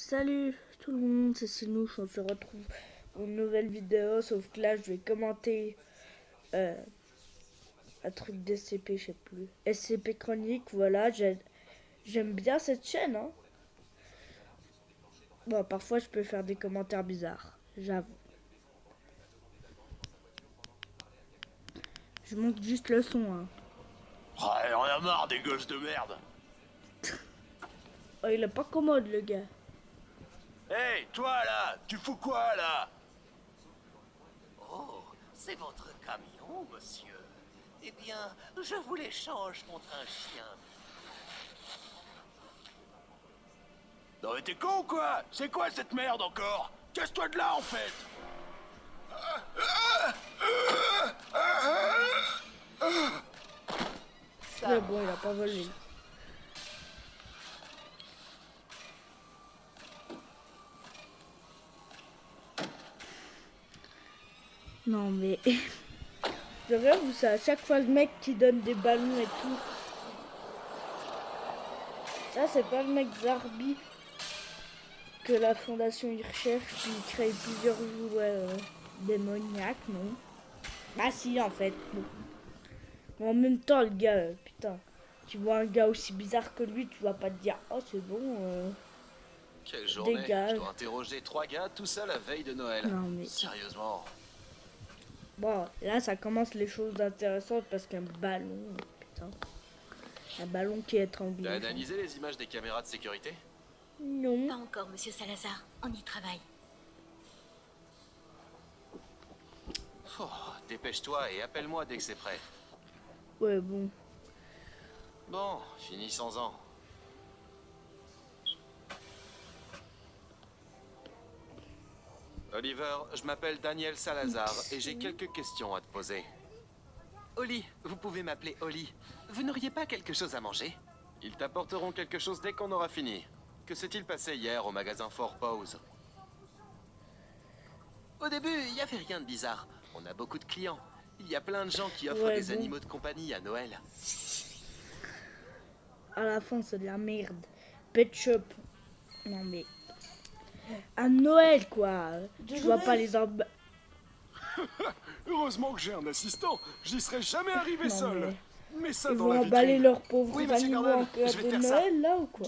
Salut tout le monde, c'est Sinouche, on se retrouve pour une nouvelle vidéo, sauf que là je vais commenter euh, un truc d'SCP, je sais plus. SCP Chronique, voilà, j'aime bien cette chaîne, hein. Bon, parfois je peux faire des commentaires bizarres, j'avoue. Je monte juste le son, hein. Ouais, on a marre des gosses de merde. Oh, il est pas commode le gars. Hey, toi là, tu fous quoi là? Oh, c'est votre camion, monsieur. Eh bien, je vous l'échange contre un chien. Non mais t'es con ou quoi? C'est quoi cette merde encore? Casse-toi de là en fait. Mais bon, il a pas volé. Non mais... Je rêve où c'est à chaque fois le mec qui donne des ballons et tout. Ça c'est pas le mec Zarbi que la fondation y recherche qui crée plusieurs jouets démoniaques, non? Bah si en fait, bon. Mais en même temps le gars, putain, tu vois un gars aussi bizarre que lui, tu vas pas te dire oh c'est bon, Quelle journée. dégage. Je dois interroger 3 gars, tout ça la veille de Noël. Non mais Sérieusement. bon, là ça commence les choses intéressantes parce qu'un ballon, putain, un ballon qui est étranglé. T'as analysé les images des caméras de sécurité? Non. Pas encore, monsieur Salazar. On y travaille. Oh, dépêche-toi et appelle-moi dès que c'est prêt. Ouais bon. Bon, finissons-en. Oliver, je m'appelle Daniel Salazar et j'ai quelques questions à te poser. Oli, vous pouvez m'appeler Oli. Vous n'auriez pas quelque chose à manger? Ils t'apporteront quelque chose dès qu'on aura fini. Que s'est-il passé hier au magasin Fort Pause? Au début, il n'y avait rien de bizarre. On a beaucoup de clients. Il y a plein de gens qui offrent Ouais, des bon. animaux de compagnie à Noël. À la fin c'est de la merde. Pet Shop. Non mais... À Noël quoi. Tu vois pas les arbres... Heureusement que j'ai un assistant. J'y serais jamais arrivé Non, seul. Mets ça Ils dans vont la emballer vitrine. leurs pauvres Oui, monsieur animaux Gordon, en cadeau je vais de faire ça. Noël là ou quoi?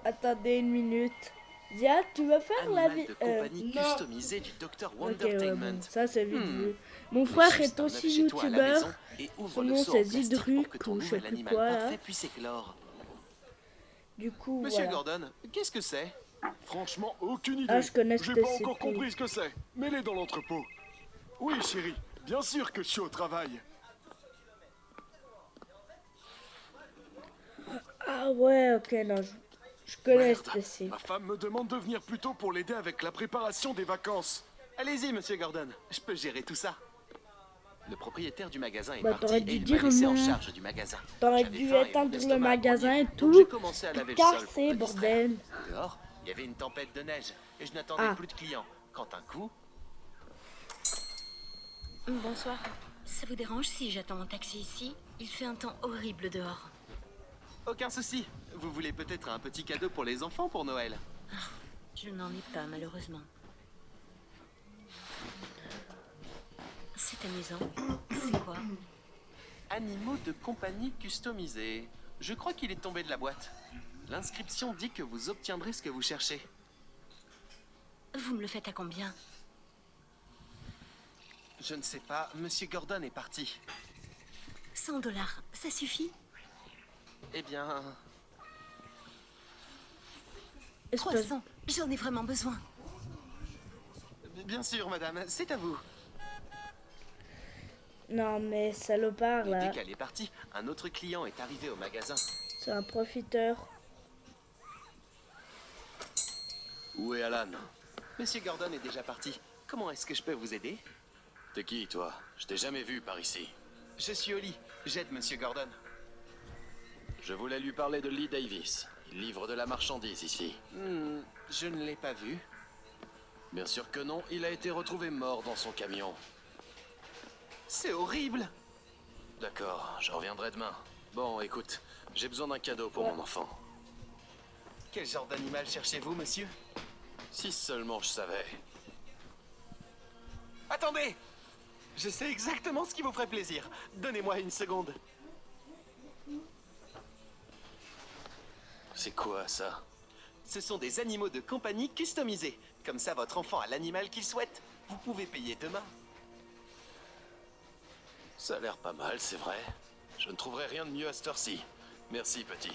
Attendez une minute. Zia, tu vas faire la Animal vie... de compagnie customisé du Dr. Ok, ouais, Wondertainment. bon, ça c'est vite vu. Mon Mets frère juste est un aussi œuf chez toi à la youtubeur. maison et ouvre Son le nom seau c'est en plastique Zidruc pour que ton ou je sais nouvel plus animal quoi là. parfait puisse éclore. Du coup, Monsieur voilà. Gordon, qu'est-ce que c'est? Franchement, aucune idée. Ah, je connais J'ai ce pas encore SCP. compris ce que c'est. Mets-les dans l'entrepôt. Oui, chérie. Bien sûr que je suis au travail. Ah ouais, ok, non, je connais Merde. ce SCP. Ma femme me demande de venir plus tôt pour l'aider avec la préparation des vacances. Allez-y, monsieur Gordon, je peux gérer tout ça. Le propriétaire du magasin est Bah, parti t'aurais et dû il dire m'a laissé en non. charge du magasin. T'aurais J'avais dû faim et mon éteindre le estomac magasin et grognait, tout. donc j'ai commencé à laver le sol pour Casser, me distraire. bordel. Dehors, il y avait une tempête de neige et je n'attendais Ah. plus de clients. Quand un coup, Bonsoir. Ça vous dérange si j'attends mon taxi ici? Il fait un temps horrible dehors. aucun souci. Vous voulez peut-être un petit cadeau pour les enfants pour Noël? Je n'en ai pas, malheureusement. C'est amusant. C'est quoi? Animaux de compagnie customisés. Je crois qu'il est tombé de la boîte. L'inscription dit que vous obtiendrez ce que vous cherchez. Vous me le faites à combien? Je ne sais pas, monsieur Gordon est parti. 100 $, ça suffit? Eh bien, Espèce... 300, j'en ai vraiment besoin. bien sûr, madame, c'est à vous. Non mais salopard Et là. dès qu'elle est partie, un autre client est arrivé au magasin. C'est un profiteur. Où est Alan? Monsieur Gordon est déjà parti. Comment est-ce que je peux vous aider? T'es qui, toi? Je t'ai jamais vu par ici. Je suis Oli, j'aide monsieur Gordon. Je voulais lui parler de Lee Davis. Il livre de la marchandise ici. Je ne l'ai pas vu. Bien sûr que non, il a été retrouvé mort dans son camion. C'est horrible. D'accord, je reviendrai demain. Bon, écoute, j'ai besoin d'un cadeau pour mon enfant. Quel genre d'animal cherchez-vous, monsieur? Si seulement je savais. Attendez! Je sais exactement ce qui vous ferait plaisir. Donnez-moi une seconde. C'est quoi, ça? Ce sont des animaux de compagnie customisés. Comme ça, votre enfant a l'animal qu'il souhaite. Vous pouvez payer demain. Ça a l'air pas mal, c'est vrai. Je ne trouverai rien de mieux à cette heure-ci. Merci, petit.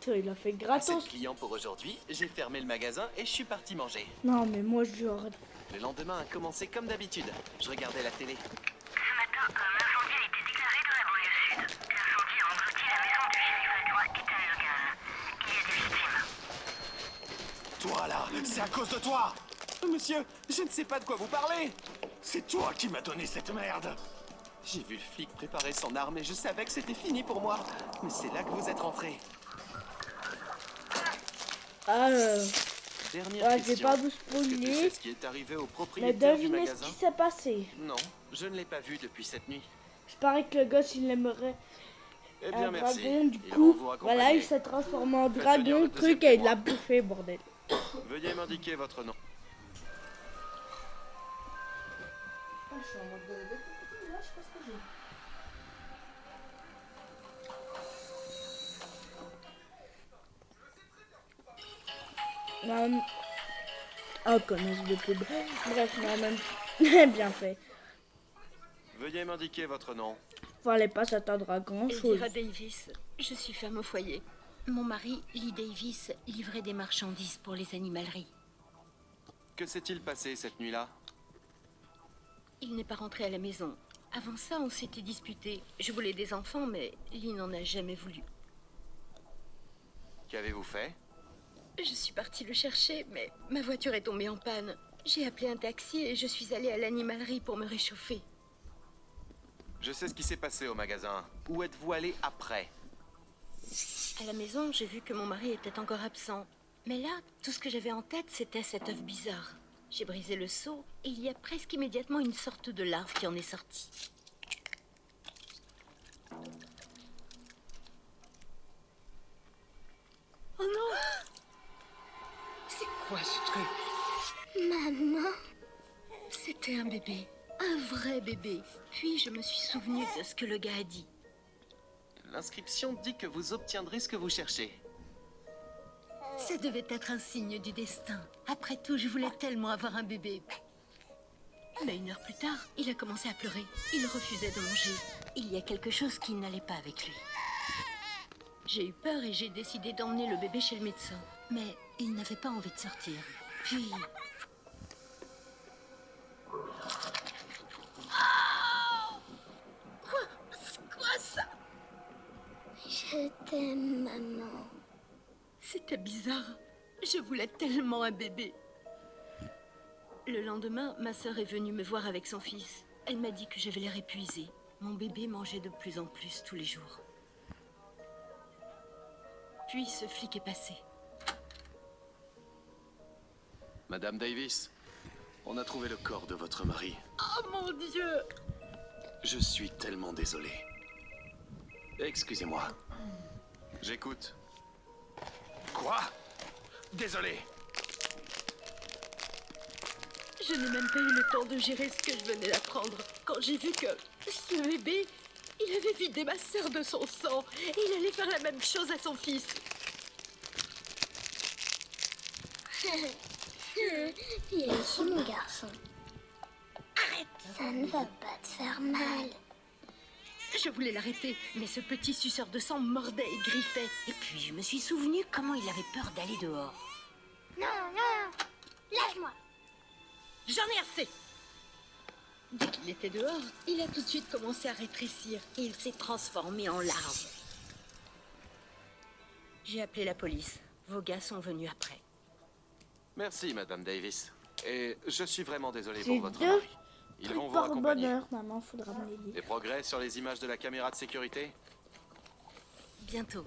Putain, il a fait Assez de gratos. clients pour aujourd'hui. J'ai fermé le magasin et je suis parti manger. Non, mais moi, je lui aurais... Le lendemain a commencé comme d'habitude. Je regardais la télé. Ce matin, un incendie a été déclaré dans la banlieue sud. L'incendie a englouti la maison du shérif adjoint Ethan Logan. Il y a des victimes. Toi là, c'est à cause de toi. Monsieur, je ne sais pas de quoi vous parlez. C'est toi qui m'as donné cette merde. J'ai vu le flic préparer son arme et je savais que c'était fini pour moi. Mais c'est là que vous êtes rentré. Ah, Dernière ouais, je vais question. pas vous Est-ce que tu spoiler. sais ce qui est arrivé au Mais propriétaire du devinez ce magasin? qui s'est passé. Non, je ne l'ai pas vu depuis cette nuit. Je parie que le gosse, il aimerait Eh un bien, merci. dragon, du Ils coup. vont vous Voilà, accompagner. il s'est transformé en Faites dragon, venir le truc, deuxième et il l'a témoin. bouffé, bordel. Veuillez m'indiquer votre nom. Non, oh, connasse de pub. Bref, non, même bien fait. Veuillez m'indiquer votre nom. Fallait pas s'attendre à grand chose. Elvira Davis, je suis femme au foyer. Mon mari, Lee Davis, livrait des marchandises pour les animaleries. Que s'est-il passé cette nuit-là? Il n'est pas rentré à la maison. Avant ça, on s'était disputé. Je voulais des enfants, mais Lee n'en a jamais voulu. Qu'avez-vous fait? Je suis partie le chercher, mais ma voiture est tombée en panne. J'ai appelé un taxi et je suis allée à l'animalerie pour me réchauffer. Je sais ce qui s'est passé au magasin. Où êtes-vous allé après? À la maison, j'ai vu que mon mari était encore absent. Mais là, tout ce que j'avais en tête, c'était cet œuf bizarre. J'ai brisé le seau et il y a presque immédiatement une sorte de larve qui en est sortie. Oh non! C'est quoi ce truc? Maman, C'était un bébé. Un vrai bébé. Puis je me suis souvenue de ce que le gars a dit. L'inscription dit que vous obtiendrez ce que vous cherchez. Ça devait être un signe du destin. Après tout, je voulais tellement avoir un bébé. Mais une heure plus tard, il a commencé à pleurer. Il refusait de manger. Il y a quelque chose qui n'allait pas avec lui. J'ai eu peur et j'ai décidé d'emmener le bébé chez le médecin. Mais il n'avait pas envie de sortir. Puis... Quoi? C'est quoi ça? je t'aime, maman. C'était bizarre. Je voulais tellement un bébé. Le lendemain, ma sœur est venue me voir avec son fils. Elle m'a dit que j'avais l'air épuisée. Mon bébé mangeait de plus en plus tous les jours. Puis ce flic est passé. Madame Davis, on a trouvé le corps de votre mari. Oh mon Dieu! Je suis tellement désolé. Excusez-moi. J'écoute. Quoi? Désolé. Je n'ai même pas eu le temps de gérer ce que je venais d'apprendre. Quand j'ai vu que ce bébé, il avait vidé ma sœur de son sang. Et il allait faire la même chose à son fils. Viens ici, mon garçon. Arrête. Ça ne va pas te faire mal. Je voulais l'arrêter, mais ce petit suceur de sang mordait et griffait. Et puis je me suis souvenu comment il avait peur d'aller dehors. Non, non. Lâche-moi. J'en ai assez! Dès qu'il était dehors, il a tout de suite commencé à rétrécir et il s'est transformé en larve. J'ai appelé la police. Vos gars sont venus après. Merci, Madame Davis. Et je suis vraiment désolé C'est pour votre deux mari. Ils Truc vont vous par accompagner. bonheur, maman, faudra me les dire. Des progrès sur les images de la caméra de sécurité? Bientôt.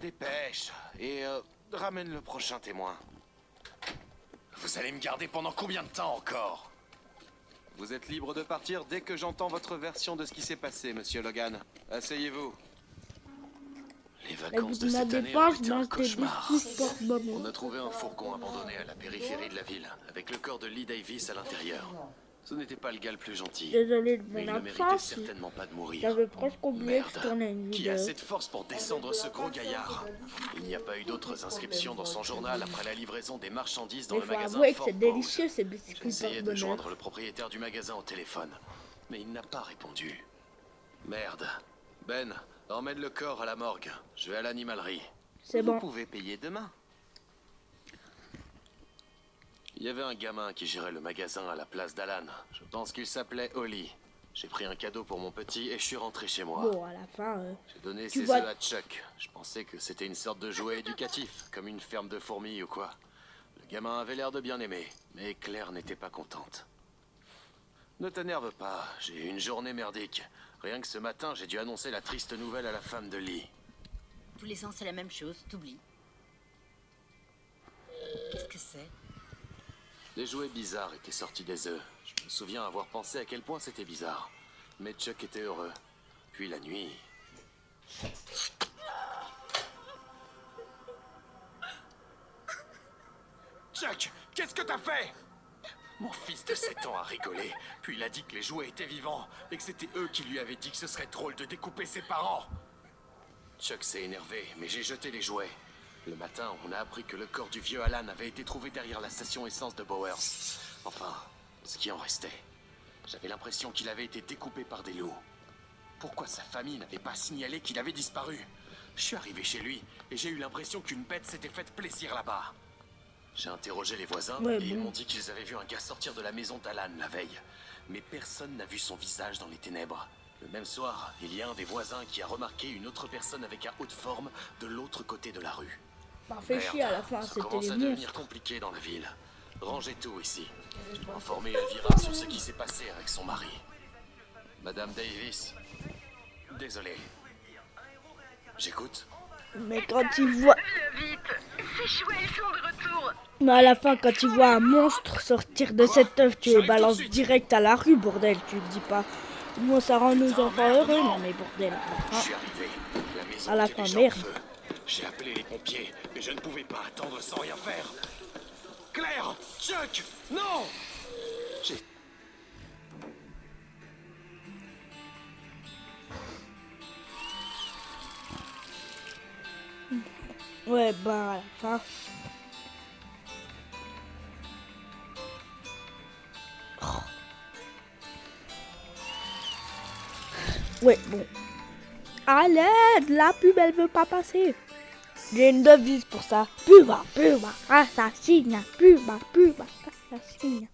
Dépêche. Et ramène le prochain témoin. Vous allez me garder pendant combien de temps encore? Vous êtes libre de partir dès que j'entends votre version de ce qui s'est passé, monsieur Logan. Asseyez-vous. Les Et vacances vous de cette n'avez année pas, ont été un je cauchemar. porte-bonbon. On a trouvé un fourgon abandonné à la périphérie de la ville, avec le corps de Lee Davis à l'intérieur. Ce n'était pas le gars le plus gentil. Désolé de Mais mon il ne méritait absence. certainement pas de mourir. J'avais presque oublié que je Merde. tournais une Qui a vidéo. assez de force pour descendre ce gros gaillard? Il n'y a pas eu d'autres inscriptions dans son journal après la livraison des marchandises dans Mais le faut magasin avouer que Fort c'est Bowes. délicieux ces J'ai biscuits essayé de porte-bonheur. joindre le propriétaire du magasin au téléphone, mais il n'a pas répondu. Merde. Ben, emmène le corps à la morgue. Je vais à l'animalerie. C'est Vous bon. pouvez payer demain. Il y avait un gamin qui gérait le magasin à la place d'Alan. Je pense qu'il s'appelait Holly. J'ai pris un cadeau pour mon petit et je suis rentré chez moi. Bon, à la fin, J'ai donné tu ses vois- œufs à Chuck. Je pensais que c'était une sorte de jouet éducatif, comme une ferme de fourmis ou quoi. Le gamin avait l'air de bien aimer, mais Claire n'était pas contente. Ne t'énerve pas, j'ai eu une journée merdique. Rien que ce matin, j'ai dû annoncer la triste nouvelle à la femme de Lee. Tous les ans, c'est la même chose, t'oublies. Qu'est-ce que c'est? Des jouets bizarres étaient sortis des œufs. Je me souviens avoir pensé à quel point c'était bizarre. Mais Chuck était heureux. Puis la nuit... Chuck, qu'est-ce que t'as fait? Mon fils de 7 ans a rigolé, puis il a dit que les jouets étaient vivants, et que c'était eux qui lui avaient dit que ce serait drôle de découper ses parents. Chuck s'est énervé, mais j'ai jeté les jouets. Le matin, on a appris que le corps du vieux Alan avait été trouvé derrière la station essence de Bowers. Enfin, ce qui en restait. J'avais l'impression qu'il avait été découpé par des loups. Pourquoi sa famille n'avait pas signalé qu'il avait disparu? Je suis arrivé chez lui, et j'ai eu l'impression qu'une bête s'était faite plaisir là-bas. J'ai interrogé les voisins, Ouais, et ils bon. m'ont dit qu'ils avaient vu un gars sortir de la maison d'Alan la veille. Mais personne n'a vu son visage dans les ténèbres. Le même soir, il y a un des voisins qui a remarqué une autre personne avec un haut de forme de l'autre côté de la rue. bah, fait chier à la fin, Ça c'était commence les à devenir monstres. compliqué dans la ville. Rangez tout ici. Informez Elvira sur ce qui s'est passé avec son mari. Madame Davis. Désolé. J'écoute. Mais quand il voit... Viens vite. Ces chouets, ils sont de retour. Mais à la fin, quand tu vois un monstre sortir de cette œuf, tu les J'arrive tout de balances suite. direct à la rue, bordel, tu le dis pas. Moi, ça rend nos enfants heureux, non mais bordel. à la Je fin. suis arrivé. La maison À la était fin, déjà merde. en feu. J'ai appelé les pompiers, mais je ne pouvais pas attendre sans rien faire. Claire! Chuck! Non! J'ai... Ouais, bah, à la fin. Oh. Ouais, bon. À l'aide, la pub, elle veut pas passer. J'ai une devise pour ça. Puba, assassine, puba, assassine.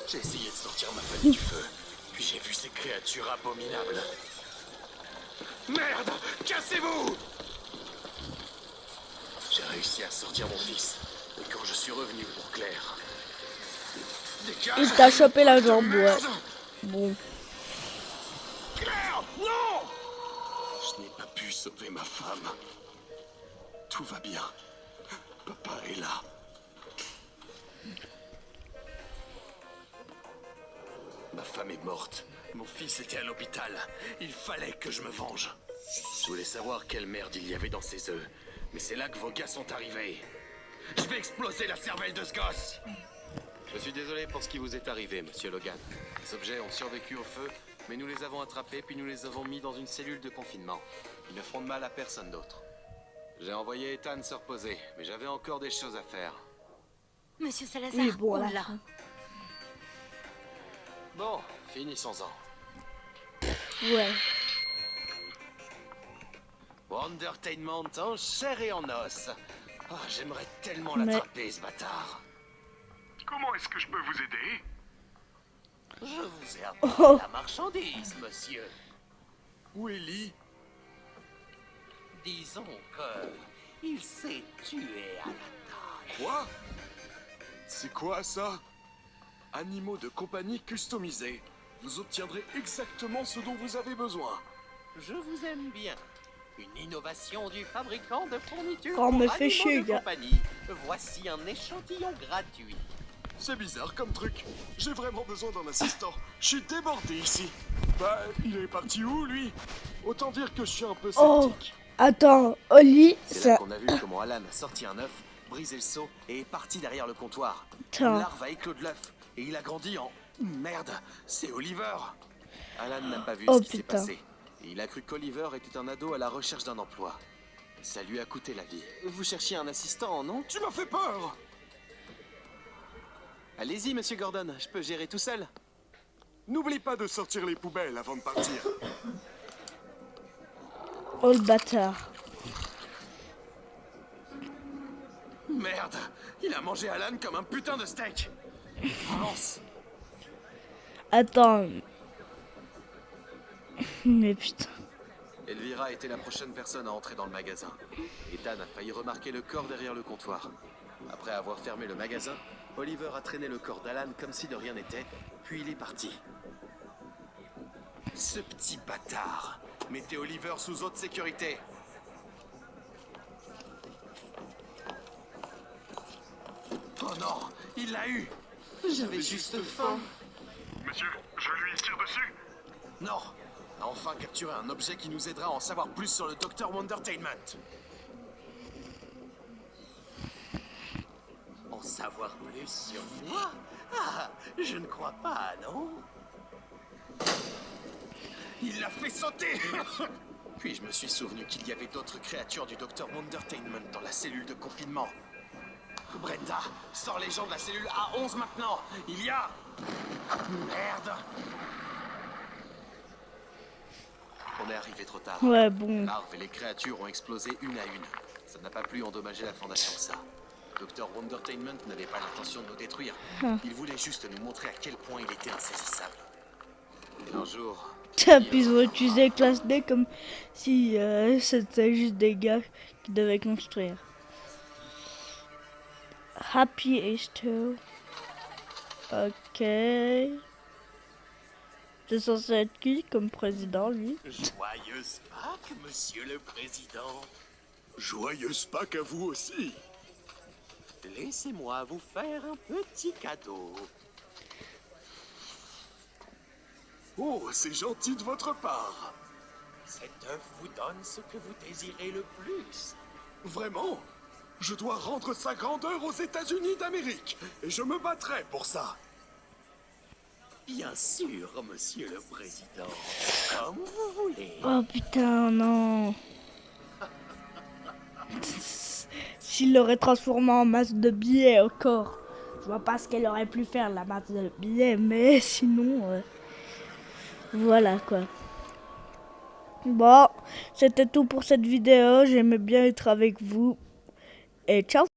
J'ai essayé de sortir ma famille du feu, puis j'ai vu ces créatures abominables. Merde! Cassez-vous! J'ai réussi à sortir mon fils, et quand je suis revenu pour Claire... Dégage! Il t'a chopé la jambe, ouais. Merde! Bon. Claire! Non! Je n'ai pas pu sauver ma femme. Tout va bien. Papa est là. Ma femme est morte. Mon fils était à l'hôpital. Il fallait que je me venge. Je voulais savoir quelle merde il y avait dans ces œufs. Mais c'est là que vos gars sont arrivés. Je vais exploser la cervelle de ce gosse. Je suis désolé pour ce qui vous est arrivé, monsieur Logan. Les objets ont survécu au feu, mais nous les avons attrapés puis nous les avons mis dans une cellule de confinement. Ils ne feront de mal à personne d'autre. J'ai envoyé Ethan se reposer, mais j'avais encore des choses à faire. Monsieur Salazar, Oui, bon, à la oula. fin. Bon, finissons-en. Ouais. Wondertainment en chair et en os. Ah, j'aimerais tellement Mais- l'attraper, ce bâtard. Comment est-ce que je peux vous aider? Je vous ai apporté Oh. la marchandise, monsieur. Où est Lee? Disons que il s'est tué à la tâche. Quoi? C'est quoi ça? Animaux de compagnie customisés. Vous obtiendrez exactement ce dont vous avez besoin. Je vous aime bien. Une innovation du fabricant de fournitures Oh, me pour fait animaux chier, de gars. compagnie. Voici un échantillon gratuit. C'est bizarre comme truc. J'ai vraiment besoin d'un assistant. Je suis débordé ici. Bah, il est parti où, lui? Autant dire que je suis un peu Oh, sceptique. attends, Oli, C'est là ça... qu'on a vu comment Alan a sorti un œuf, brisé le seau et est parti derrière le comptoir. Attends. Une larve a éclos de l'œuf et il a grandi en... Merde, c'est Oliver. Alan n'a pas vu Oh, ce qui s'est putain. passé. Et il a cru qu'Oliver était un ado à la recherche d'un emploi. Ça lui a coûté la vie. Vous cherchiez un assistant, non? Tu m'as fait peur! Allez-y, monsieur Gordon, je peux gérer tout seul. N'oublie pas de sortir les poubelles avant de partir. Oh, le bâtard. Merde, il a mangé Alan comme un putain de steak. Avance. Attends. Mais putain. Elvira était la prochaine personne à entrer dans le magasin. Ethan a failli remarquer le corps derrière le comptoir. Après avoir fermé le magasin, Oliver a traîné le corps d'Alan comme si de rien n'était, puis il est parti. Ce petit bâtard. Mettez Oliver sous haute sécurité. Oh non, il l'a eu. J'avais juste faim. Monsieur, je lui tire dessus. Non, a enfin capturé un objet qui nous aidera à en savoir plus sur le Dr. Wondertainment. En savoir plus sur moi? Ah, je ne crois pas, non? Il l'a fait sauter. Puis je me suis souvenu qu'il y avait d'autres créatures du Dr. Wondertainment dans la cellule de confinement. Brenda, sors les gens de la cellule A11 maintenant. Il y a... Merde. On est arrivé trop tard. Ouais, bon. Larves et les créatures ont explosé une à une. Ça n'a pas pu endommager la fondation que ça. Dr. Wondertainment n'avait pas l'intention de nous détruire. Il voulait juste nous montrer à quel point il était insaisissable. Et un jour... Puis ils ont utilisé classe D comme si c'était juste des gars qui devaient construire. Happy Easter. Ok. C'est censé être qui comme président, lui? Joyeuse Pâques, monsieur le président. Joyeuse Pâques à vous aussi. Laissez-moi vous faire un petit cadeau. Oh, c'est gentil de votre part. Cet œuf vous donne ce que vous désirez le plus. Vraiment? Je dois rendre sa grandeur aux États-Unis d'Amérique. Et je me battrai pour ça. Bien sûr, monsieur le président. Comme vous voulez. Oh putain, non. S'il l'aurait transformé en masse de billets encore. Je vois pas ce qu'elle aurait pu faire, la masse de billets, mais sinon... voilà quoi. Bon, c'était tout pour cette vidéo. J'aimais bien être avec vous. Et ciao!